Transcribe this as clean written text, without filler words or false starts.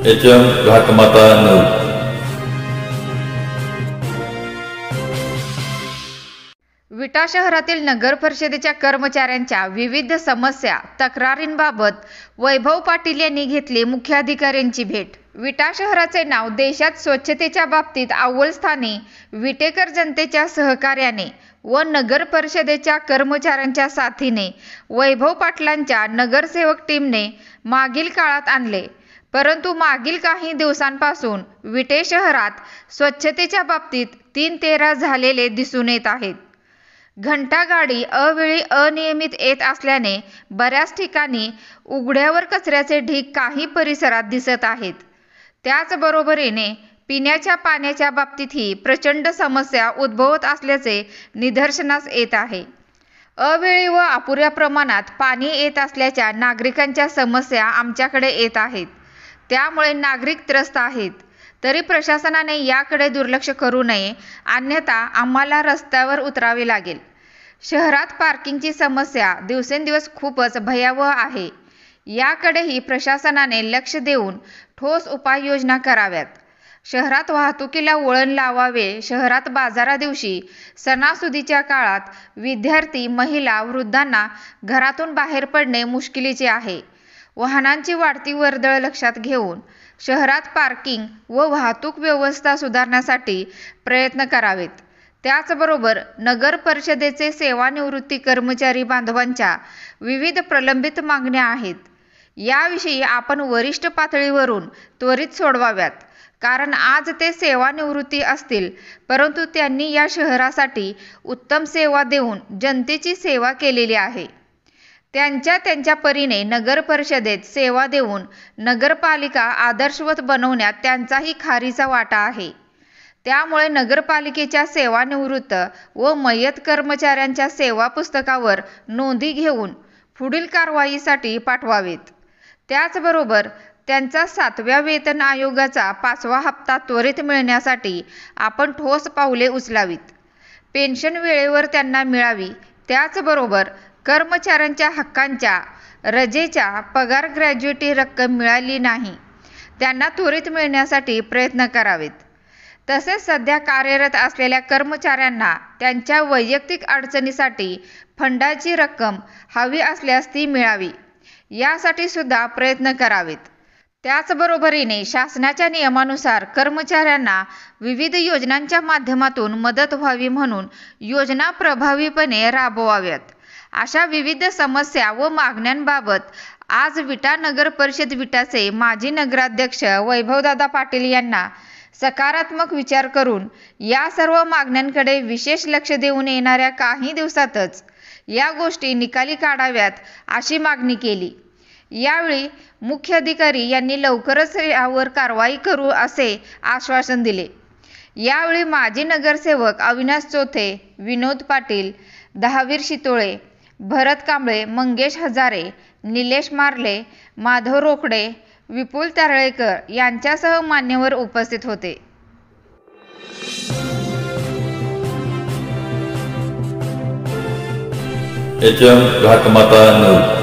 HM घाटमाता news. विटा शहरातील नगर परिषदेच्या कर्मचाऱ्यांच्या विविध समस्या तक्रारींबाबत वैभव पाटील यांनी घेतली मुख्याधिकाऱ्यांची भेट। विटा शहराचे नाव देशात स्वच्छतेच्या बाबतीत अव्वल स्थानी विटेकर जनतेच्या सहकार्याने व नगर परिषदेच्या कर्मचाऱ्यांच्या साथीने वैभव पाटलांच्या नगरसेवक टीमने मागील काळात आणले। परंतु मागील काही दिवसांपासून विटे शहरात स्वच्छतेच्या बाबतीत 3-13 झालेले दिसून येत आहेत। घंटागाडी अवेळी अनियमित येत असल्याने बऱ्याच ठिकाणी उघड्यावर कचऱ्याचे ढीग काही परिसरात दिसत आहेत। त्याचबरोबरीने पिण्याच्या पाण्याच्या बाबतीतही प्रचंड समस्या उद्भवत असल्याचे निदर्शनास येत आहे। अवेळी व अपुऱ्या प्रमाणात पाणी येत असल्याच्या नागरिकांच्या समस्या आमच्याकडे येत आहेत। त्यामुळे नागरिक त्रस्त आहेत। तरी प्रशासनाने याकडे दुर्लक्ष करू नये, अन्यथा आम्हाला रस्त्यावर उतरावे लागेल। शहरात पार्किंगची समस्या दिवसेंदिवस खूपच भयावह आहे। याकडेही प्रशासनाने लक्ष देऊन ठोस उपाययोजना कराव्यात। शहरात वाहतुकीला वळण लावावे। शहरात बाजारा दिवशी, सणासुदीच्या काळात विद्यार्थी, महिला, वृद्धांना घरातून बाहेर पडणे मुश्किलीचे आहे। वाहनांची वाढती वर्दळ लक्षात घेऊन शहरात पार्किंग व वाहतूक व्यवस्था सुधारण्यासाठी प्रयत्न करावेत। त्याचबरोबर नगर परिषदेचे सेवानिवृत्ती कर्मचारी बांधवांच्या विविध प्रलंबित मागण्या आहेत। याविषयी आपण वरिष्ठ पातळीवरून त्वरित सोडवाव्यात, कारण आज ते सेवानिवृत्ती असतील, परंतु त्यांनी या शहरासाठी उत्तम सेवा देऊन जनतेची सेवा केलेली आहे। त्यांच्या परीने नगर परिषदेत सेवा देऊन नगरपालिका आदर्शवत बनवण्यात त्यांचाही खारीचा वाटा आहे। त्यामुळे नगरपालिकेच्या सेवानिवृत्त व मयत कर्मचाऱ्यांच्या सेवा पुस्तकावर नोंदी घेऊन पुढील कारवाईसाठी पाठवावेत। त्याचबरोबर त्यांचा 7व्या वेतन आयोगाचा 5वा हप्ता त्वरित मिळण्यासाठी आपण ठोस पावले उचलावीत। पेन्शन वेळेवर त्यांना मिळावी। त्याचबरोबर कर्मचाऱ्यांच्या हक्कांच्या रजेच्या पगार ग्रॅज्युटी रक्कम मिळाली नाही, त्यांना त्वरित मिळण्यासाठी प्रयत्न करावेत। तसेच सध्या कार्यरत असलेल्या कर्मचाऱ्यांना त्यांच्या वैयक्तिक अडचणीसाठी फंडाची रक्कम हवी असल्यास ती मिळावी, यासाठी सुद्धा प्रयत्न करावेत। त्याचबरोबरीने शासनाच्या नियमानुसार कर्मचाऱ्यांना विविध योजनांच्या माध्यमातून मदत व्हावी म्हणून योजना प्रभावीपणे राबवाव्यात। अशा विविध समस्या व मागण्यांबाबत आज विटा नगर परिषद विटाचे माजी नगराध्यक्ष वैभवदादा पाटील यांना सकारात्मक विचार करून या सर्व मागण्यांकडे विशेष लक्ष देऊन येणाऱ्या काही दिवसातच या गोष्टी निकाली काढाव्यात अशी मागणी केली। यावेळी मुख्याधिकारी यांनी लवकरच यावर कारवाई करू असे आश्वासन दिले। यावेळी माजी नगरसेवक अविनाश चोथे, विनोद पाटील, दहावीर शितोळे, भरत कांबळे, मंगेश हजारे, निलेश मार्ले, माधव रोकडे, विपुल तारळेकर यांच्यासह मान्यवर उपस्थित होते। HM घाटमाता news.